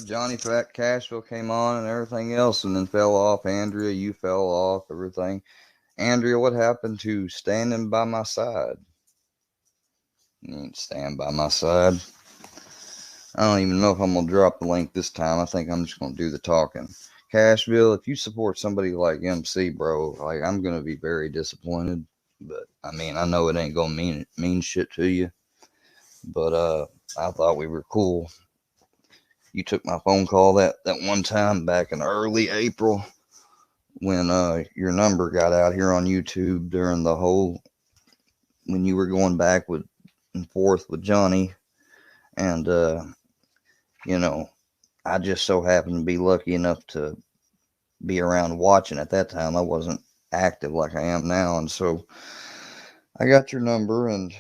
Johnny Fat Cashville came on and everything else, and then fell off. Andrea, you fell off. Everything. Andrea, what happened to standing by my side? You ain't stand by my side. I don't even know if I'm gonna drop the link this time. I think I'm just gonna do the talking. Cashville, if you support somebody like MC, bro, like I'm gonna be very disappointed. But I mean, I know it ain't gonna mean shit to you. But I thought we were cool. You took my phone call that one time back in early April when your number got out here on YouTube during the whole when you were going back with and forth with Johnny, and you know, I just so happened to be lucky enough to be around watching at that time. I wasn't active like I am now, and so I got your number and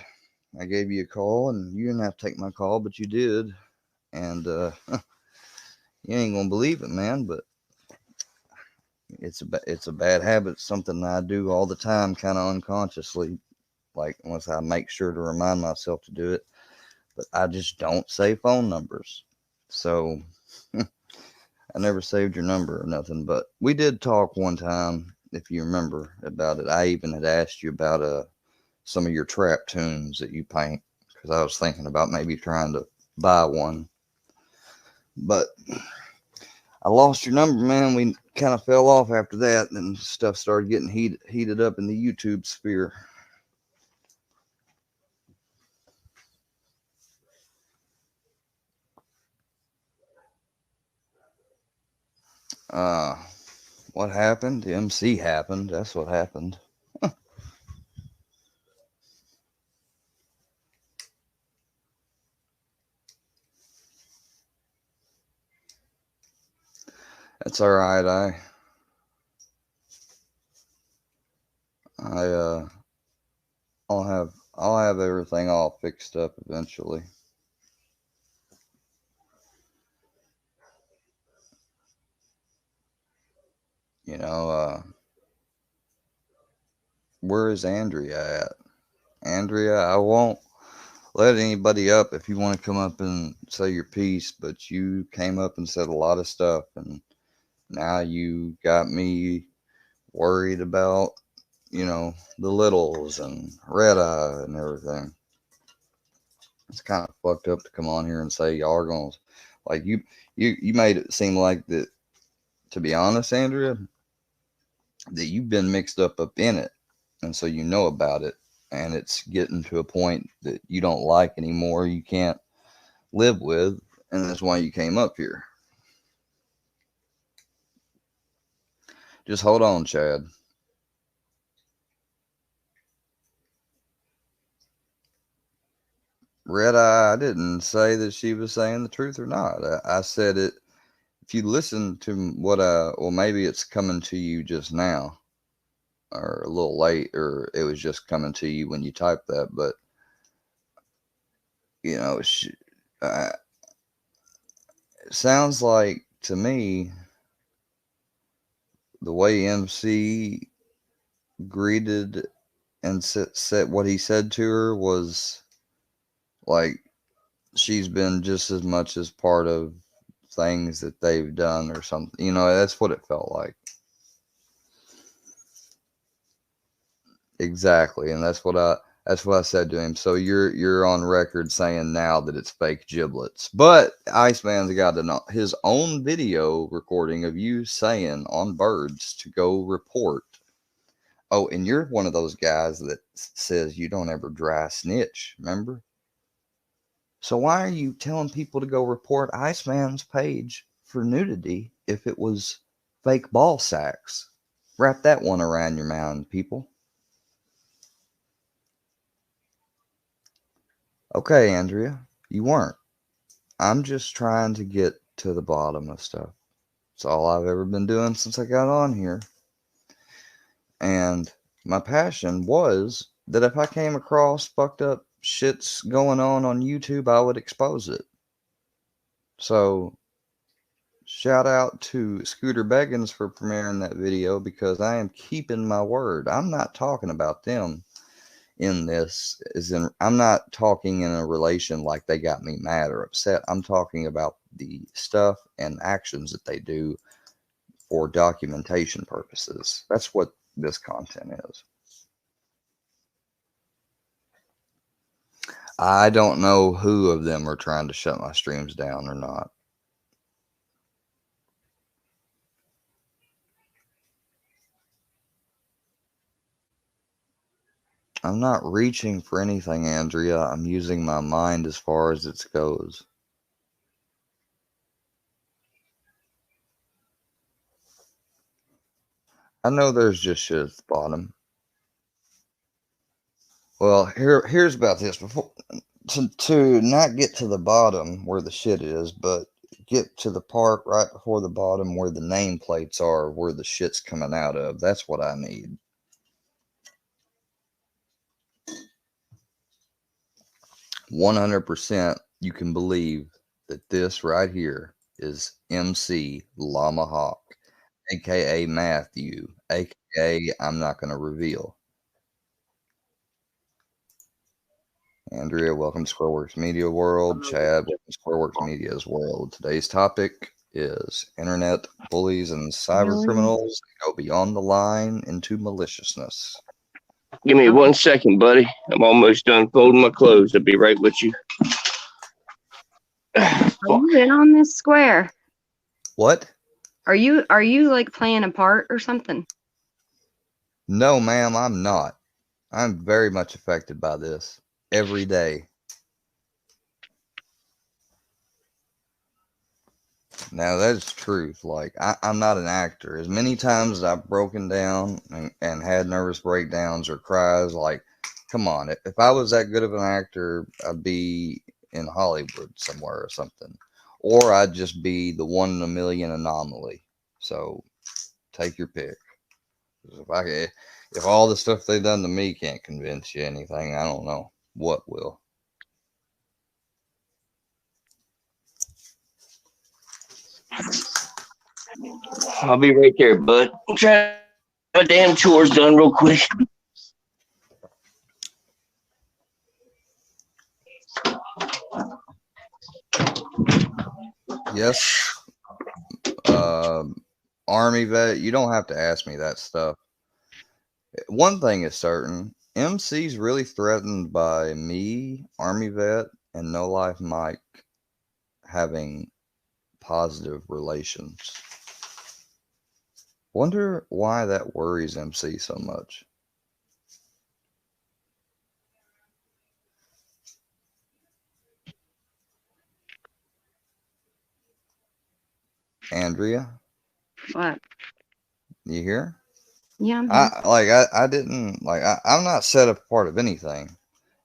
I gave you a call, and you didn't have to take my call, but you did, and you ain't gonna believe it, man, but it's a bad habit, something I do all the time, kind of unconsciously, like unless I make sure to remind myself to do it. But I just don't save phone numbers, so I never saved your number or nothing. But we did talk one time, if you remember about it. I even had asked you about some of your trap tunes that you paint because I was thinking about maybe trying to buy one, but I lost your number, man. We kind of fell off after that, and stuff started getting heated up in the YouTube sphere. Uh, what happened? The MC happened. That's what happened. That's all right. I I'll have everything all fixed up eventually. You know, where is Andrea at? Andrea, I won't let anybody up if you want to come up and say your piece, but you came up and said a lot of stuff, and now you got me worried about, the littles and red eye and everything. It's kind of fucked up to come on here and say y'all are going to, like, you made it seem like that, to be honest, Andrea, that you've been mixed up in it, and so you know about it, and it's getting to a point that you don't like anymore, you can't live with, and that's why you came up here. Just hold on, Chad. Red Eye, I didn't say that she was saying the truth or not. I said it. If you listen to what well, maybe it's coming to you just now, or a little late, or it was just coming to you when you typed that. But you know, uh, it sounds like to me the way MC greeted and said what he said to her was like she's been just as much as part of things that they've done or something. That's what it felt like. Exactly, and that's what I said to him. So you're on record saying now that it's fake giblets, but Iceman's got his own video recording of you saying on Birds to go report. Oh, and you're one of those guys that says you don't ever dry snitch. Remember? So why are you telling people to go report Iceman's page for nudity if it was fake ball sacks? Wrap that one around your mind, people. Okay, Andrea, you weren't. I'm just trying to get to the bottom of stuff. It's all I've ever been doing since I got on here. And my passion was that if I came across fucked up shits going on YouTube, I would expose it. So shout out to Scooter Beggins for premiering that video because I am keeping my word. I'm not talking about them in I'm not talking in a relation like they got me mad or upset. I'm talking about the stuff and actions that they do for documentation purposes. That's what this content is. I don't know who of them are trying to shut my streams down or not. I'm not reaching for anything, Andrea. I'm using my mind as far as it goes. I know there's just shit at the bottom. Well, here's about this. Before to not get to the bottom where the shit is, but get to the part right before the bottom where the nameplates are, where the shit's coming out of. That's what I need. %, you can believe that this right here is MC Llama Hawk, aka Matthew, aka I'm not going to reveal. Andrea, welcome to Squareworks Media World. Chad, welcome to Squareworks Media's world. Today's topic is internet bullies and cyber criminals that go beyond the line into maliciousness. Give me 1 second, buddy. I'm almost done folding my clothes. I'll be right with you. Are you in on this, Square? What? Are you like playing a part or something? No, ma'am, I'm not. I'm very much affected by this every day. Now, that's truth. Like, I'm not an actor. As many times as I've broken down and had nervous breakdowns or cries, like, come on. If I was that good of an actor, I'd be in Hollywood somewhere or something. Or I'd just be the 1 in a million anomaly. So, take your pick. If all the stuff they've done to me can't convince you anything, I don't know what will. I'll be right there, bud. I'm trying to get my damn chores done real quick. Yes. Army vet, you don't have to ask me that stuff. One thing is certain, MC's really threatened by me, Army vet, and No Life Mike having positive relations. Wonder why that worries MC so much. Andrea? What? You here? Yeah, I'm here. I didn't like I'm not set up part of anything.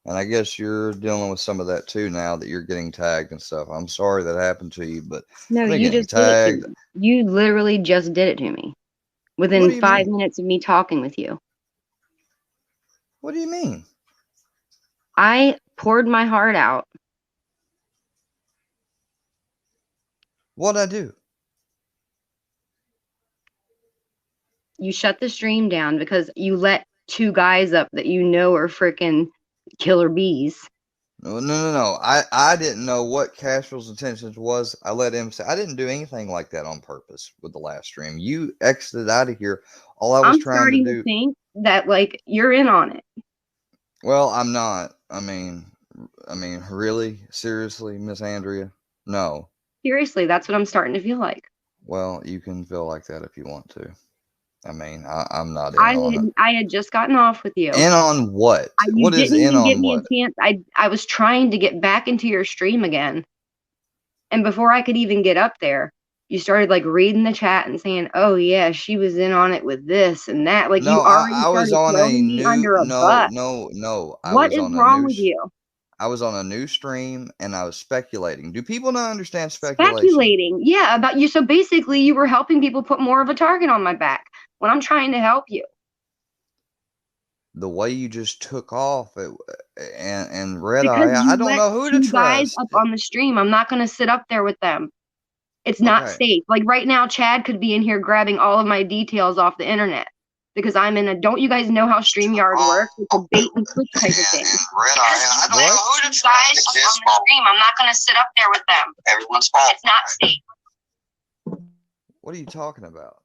And I guess you're dealing with some of that too now that you're getting tagged and stuff. I'm sorry that happened to you, but no, you just tagged. Did it to me. You literally just did it to me within 5 minutes of me talking with you. What do you mean? I poured my heart out. What'd I do? You shut the stream down because you let 2 guys up that you know are freaking killer bees. No. I didn't know what Cashwell's intentions was. I let him say I didn't do anything like that on purpose with the last stream. You exited out of here. All I was trying to do. To think that like you're in on it. Well, I'm not. I mean, really, seriously, Miss Andrea? No. Seriously, that's what I'm starting to feel like. Well, you can feel like that if you want to. I mean, I'm not in on it. I had just gotten off with you. In on what? What is in on what? I was trying to get back into your stream again. And before I could even get up there, you started like reading the chat and saying, "Oh yeah, she was in on it with this and that." Like, no, you already I was on a new bus. No. What is wrong with you? I was on a new stream and I was speculating. Do people not understand speculation? Speculating, yeah, about you. So basically, you were helping people put more of a target on my back when I'm trying to help you. The way you just took off and Red Eye, I don't know who to trust. Guys up on the stream, I'm not going to sit up there with them. It's not safe. Like right now, Chad could be in here grabbing all of my details off the internet. because I'm in a, don't you guys know how StreamYard works? It's a bait and switch type of thing. I don't know who You guys on the stream, I'm not going to sit up there with them. Everyone's fault. It's not safe. What are you talking about?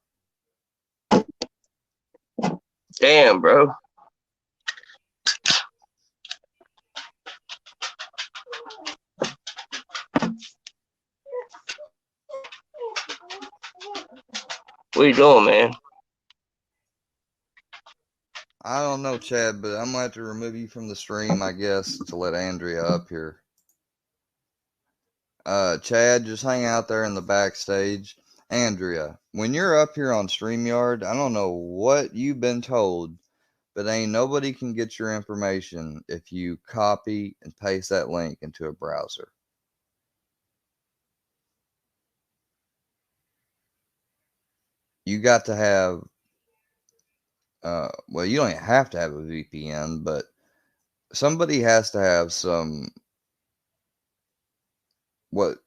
Damn, bro. What are you doing, man? I don't know, Chad, but I'm going to have to remove you from the stream, I guess, to let Andrea up here. Chad, just hang out there in the backstage. Andrea, when you're up here on StreamYard, I don't know what you've been told, but ain't nobody can get your information if you copy and paste that link into a browser. You got to have, well, you don't even have to have a VPN, but somebody has to have some, what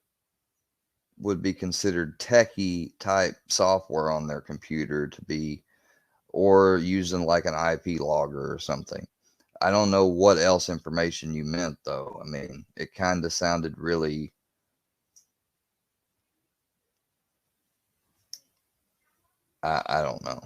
would be considered techie type software on their computer to be, or using like an IP logger or something. I don't know what else information you meant, though. I mean, it kind of sounded really, I don't know.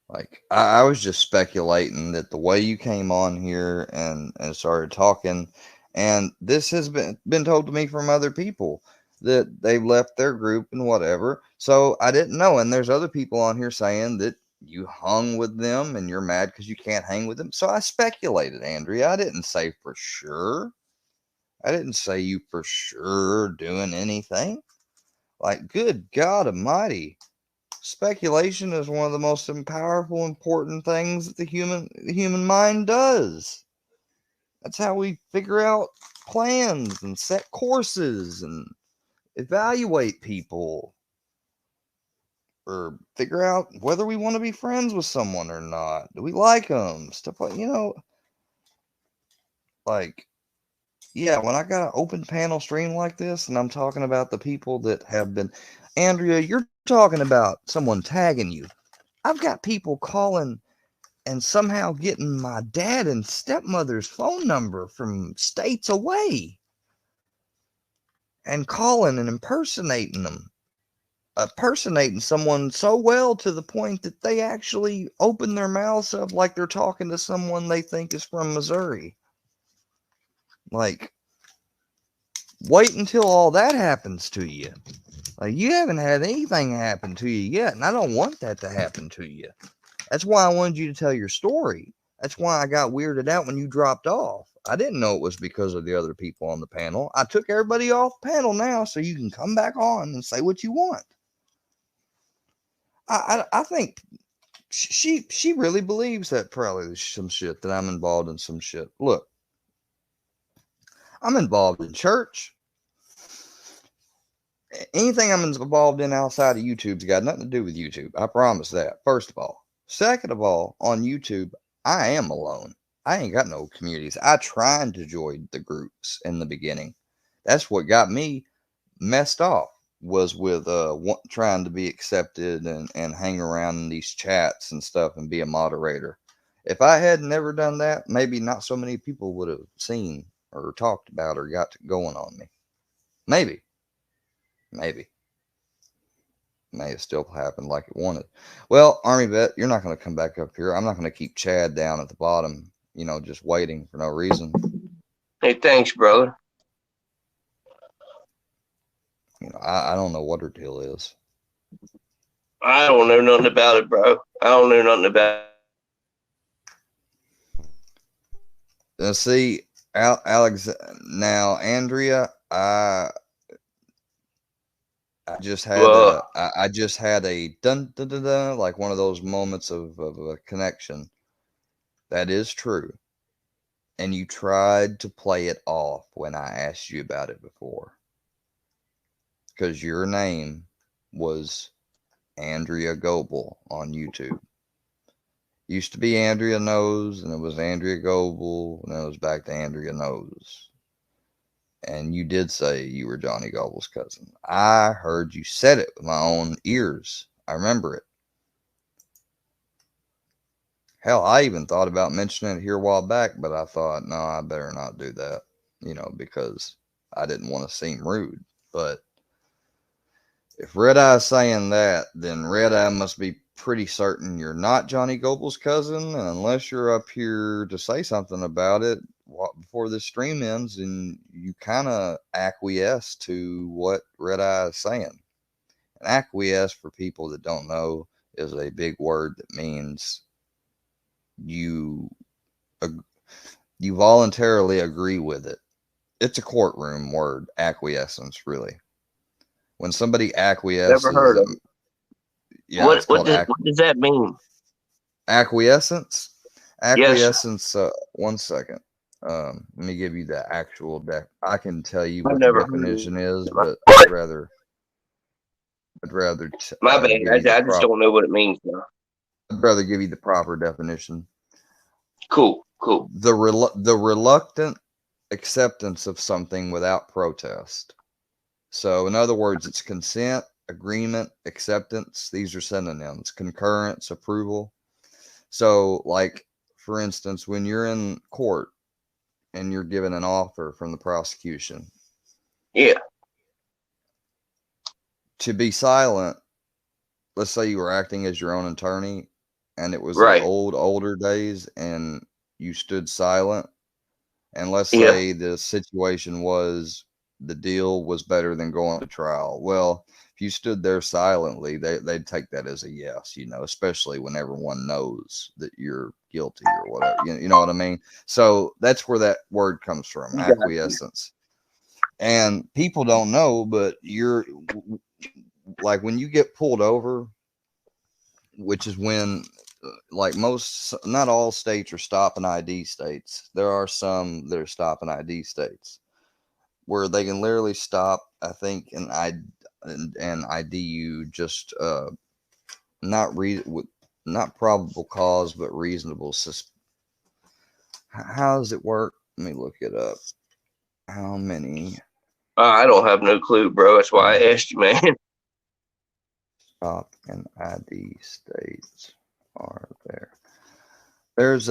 Like, I was just speculating that the way you came on here and started talking, and this has been told to me from other people that they've left their group and whatever. So I didn't know. And there's other people on here saying that you hung with them and you're mad because you can't hang with them. So I speculated, Andrea. I didn't say for sure. I didn't say you for sure doing anything. Like, good God Almighty. Speculation is one of the most powerful, important things that the human mind does. That's how we figure out plans and set courses and evaluate people, or figure out whether we want to be friends with someone or not. Do we like them? Stuff like, like, yeah, when I got an open panel stream like this and I'm talking about the people that have been, Andrea, you're talking about someone tagging you. I've got people calling and somehow getting my dad and stepmother's phone number from states away and calling and impersonating them. Impersonating someone so well to the point that they actually open their mouths up like they're talking to someone they think is from Missouri. Like, wait until all that happens to you. Like, you haven't had anything happen to you yet, and I don't want that to happen to you. That's why I wanted you to tell your story. That's why I got weirded out when you dropped off. I didn't know it was because of the other people on the panel. I took everybody off panel now so you can come back on and say what you want. I think she really believes that probably there's some shit, that I'm involved in some shit. Look, I'm involved in church. Anything I'm involved in outside of YouTube's got nothing to do with YouTube. I promise that, first of all. Second of all, on YouTube, I am alone. I ain't got no communities. I tried to join the groups in the beginning. That's what got me messed off, was with trying to be accepted and hang around in these chats and stuff and be a moderator. If I had never done that, maybe not so many people would have seen or talked about or got going on me. Maybe. May have still happened like it wanted. Well, Army Vet, you're not going to come back up here. I'm not going to keep Chad down at the bottom, just waiting for no reason. Hey, thanks, brother. I don't know what her deal is. I don't know nothing about it, bro. I don't know nothing about it. See, Alex, now, Andrea, I just had a dun dun dun dun, like one of those moments of a connection. That is true. And you tried to play it off when I asked you about it before. Because your name was Andrea Goebel on YouTube. Used to be Andrea Knows, and it was Andrea Goebel, and then it was back to Andrea Knows. And you did say you were Johnny Goebel's cousin. I heard you said it with my own ears. I remember it. Hell, I even thought about mentioning it here a while back, but I thought, no, I better not do that, because I didn't want to seem rude. But if Red Eye's saying that, then Red Eye must be pretty certain you're not Johnny Goble's cousin, and unless you're up here to say something about it before this stream ends, and you kind of acquiesce to what Red Eye is saying. And acquiesce, for people that don't know, is a big word that means you voluntarily agree with it. It's a courtroom word, acquiescence, really. When somebody acquiesces, Never heard of it. Yeah, what does that mean? Acquiescence. Yes. One second. Let me give you the actual I can tell you I've what the never heard definition of it. is, but I'd rather. My bad. I just don't know what it means now. I'd rather give you the proper definition. Cool. The reluctant acceptance of something without protest. So, in other words, it's consent, agreement, acceptance. These are synonyms. Concurrence, approval. So, like, for instance, when you're in court and you're given an offer from the prosecution. Yeah. To be silent, let's say you were acting as your own attorney and it was Right. the older days and you stood silent. And let's say the situation was the deal was better than going to trial. Well, if you stood there silently, they'd take that as a yes, especially when everyone knows that you're guilty or whatever. You know what I mean? So that's where that word comes from, acquiescence. And people don't know, but you're like when you get pulled over, which is when like not all states are stop and ID states. There are some that are stop and ID states where they can literally stop, I think, and ID you just not probable cause, but reasonable How does it work? Let me look it up. How many? I don't have no clue, bro. That's why I asked you, man. Stop and ID states are there? There's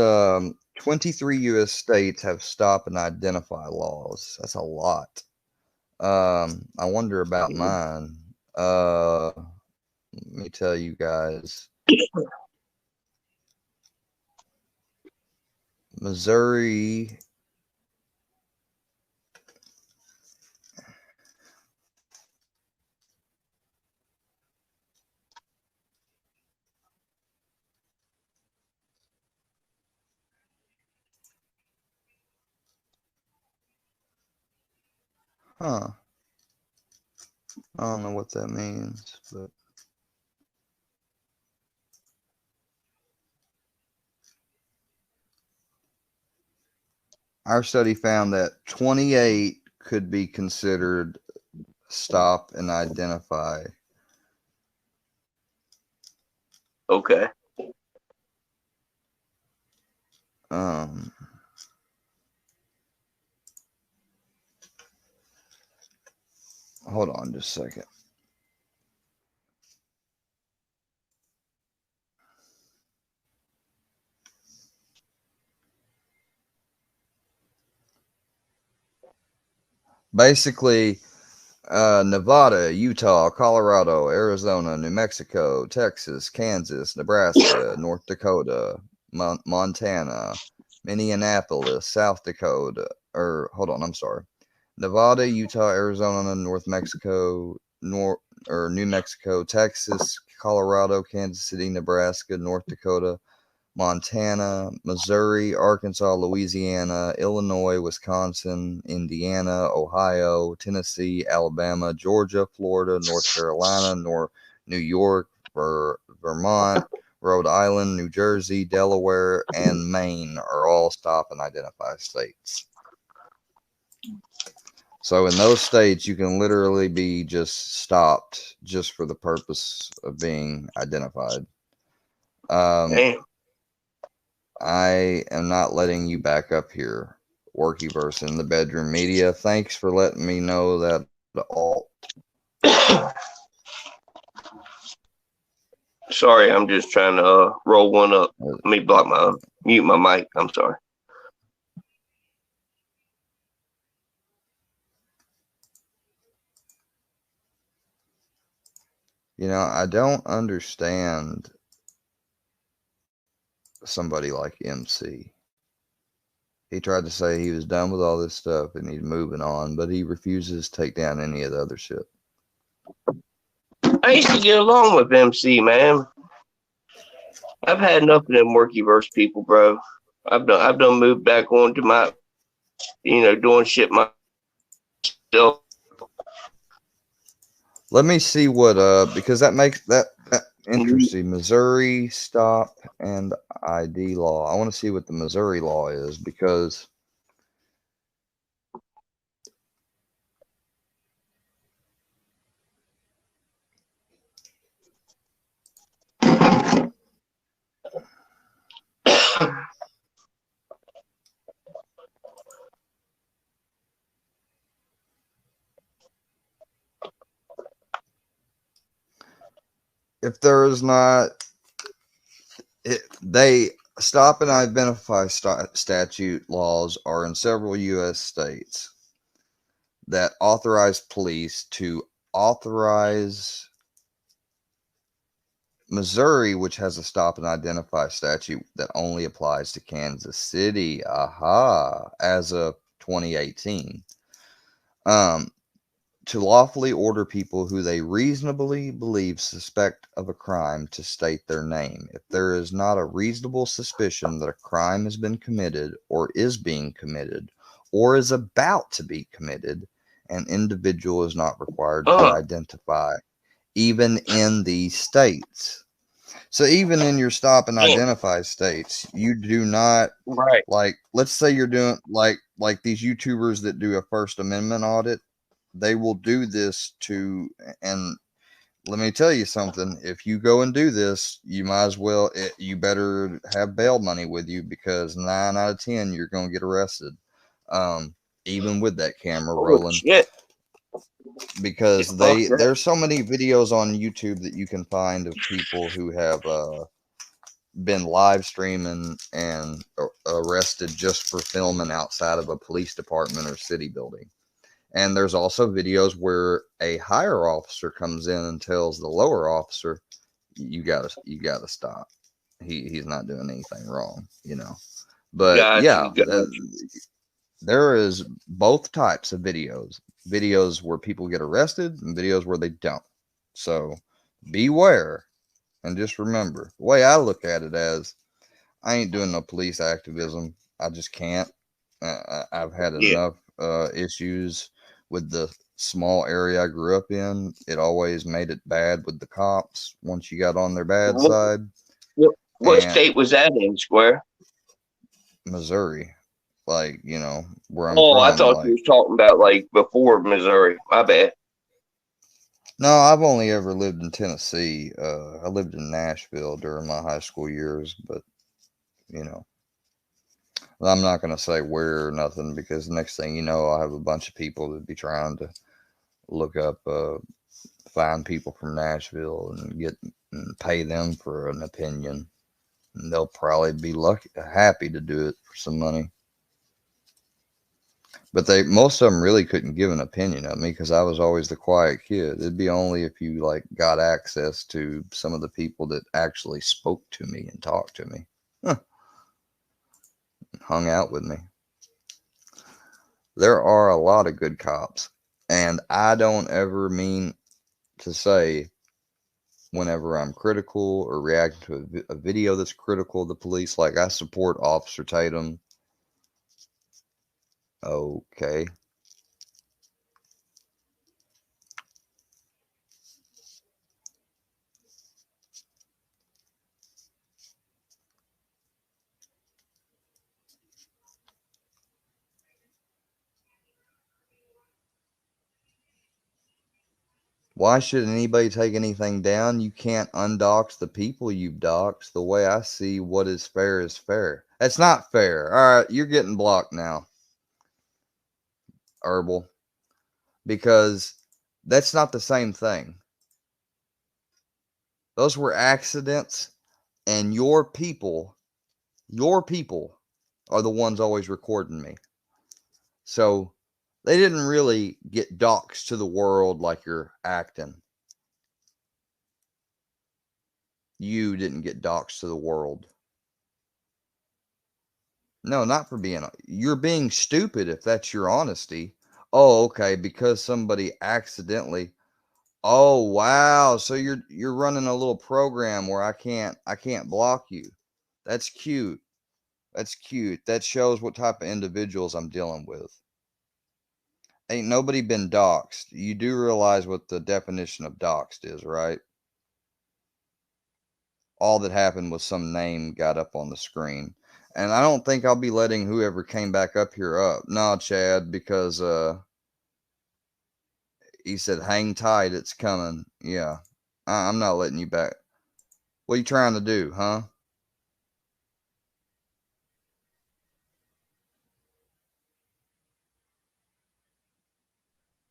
23 U.S. states have stop and identify laws. That's a lot. I wonder about mine. Let me tell you guys. Missouri. Huh. I don't know what that means, but our study found that 28 could be considered stop and identify. Okay. Hold on just a second. Basically, Nevada, Utah, Colorado, Arizona, New Mexico, Texas, Kansas, Nebraska, North Dakota, Montana, Minneapolis, South Dakota, Nevada, Utah, Arizona, New Mexico, Texas, Colorado, Kansas City, Nebraska, North Dakota, Montana, Missouri, Arkansas, Louisiana, Illinois, Wisconsin, Indiana, Ohio, Tennessee, Alabama, Georgia, Florida, North Carolina, New York, Vermont, Rhode Island, New Jersey, Delaware, and Maine are all stop and identify states. So in those states, you can literally be just stopped just for the purpose of being identified. Damn. I am not letting you back up here, Workyverse in the Bedroom Media. Thanks for letting me know that all. Sorry, I'm just trying to roll one up. Let me mute my mic. I'm sorry. You know, I don't understand somebody like MC. He tried to say he was done with all this stuff and he's moving on, but he refuses to take down any of the other shit. I used to get along with MC, man. I've had enough of them worky-verse people, bro. I've done moved back on to my, doing shit myself. Let me see what because that makes that interesting. Missouri stop and ID law. I want to see what the Missouri law is because if there is not, they stop and identify statute laws are in several U.S. states that authorize police to authorize Missouri, which has a stop and identify statute that only applies to Kansas City. Aha, as of 2018. To lawfully order people who they reasonably believe suspect of a crime to state their name. If there is not a reasonable suspicion that a crime has been committed or is being committed or is about to be committed, an individual is not required to identify, even in these states. So even in your stop and identify states, you do not, right. Like, let's say you're doing like these YouTubers that do a First Amendment audit. They will do this and let me tell you something. If you go and do this, you might as well, you better have bail money with you because 9 out of 10, you're going to get arrested. Even with that camera rolling. Shit. Because there's so many videos on YouTube that you can find of people who have been live streaming and arrested just for filming outside of a police department or city building. And there's also videos where a higher officer comes in and tells the lower officer, you gotta stop. He's not doing anything wrong, But there is both types of videos where people get arrested and videos where they don't. So beware. And just remember, the way I look at it as, I ain't doing no police activism. I just can't. I've had enough issues with the small area I grew up in. It always made it bad with the cops once you got on their bad side. What state was that in, Square? Missouri. Like, where I'm from. I thought you was talking about like before Missouri. My bad. No, I've only ever lived in Tennessee. I lived in Nashville during my high school years, but I'm not going to say where or nothing because the next thing you know, I'll have a bunch of people that be trying to look up, find people from Nashville and pay them for an opinion. And they'll probably be happy to do it for some money. But most of them really couldn't give an opinion of me because I was always the quiet kid. It'd be only if you got access to some of the people that actually spoke to me and talked to me. Hung out with me. There are a lot of good cops, and I don't ever mean to say whenever I'm critical or reacting to a video that's critical of the police, like I support Officer Tatum. Okay. Why should anybody take anything down? You can't undox the people you've doxed. The way I see what is fair is fair. That's not fair. All right, you're getting blocked now, Herbal, because that's not the same thing. Those were accidents, and your people are the ones always recording me. So they didn't really get doxxed to the world like you're acting. You didn't get doxxed to the world. No, not for being, you're being stupid if that's your honesty. Oh, okay, because somebody accidentally. Oh, wow. So you're running a little program where I can't block you. That's cute. That's cute. That shows what type of individuals I'm dealing with. Ain't nobody been doxxed. You do realize what the definition of doxxed is, right? All that happened was some name got up on the screen. And I don't think I'll be letting whoever came back up here up. No, Chad, because he said, hang tight, it's coming. Yeah, I'm not letting you back. What are you trying to do, huh?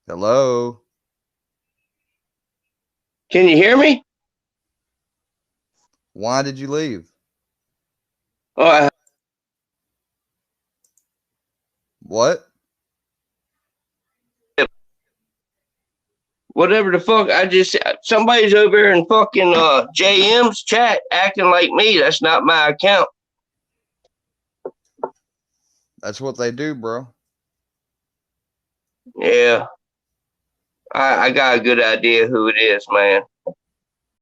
Hello? Can you hear me? Why did you leave? Oh, What? whatever the fuck. Somebody's over here in fucking JM's chat acting like me. That's not my account. That's what they do, bro. Yeah. I got a good idea who it is, man.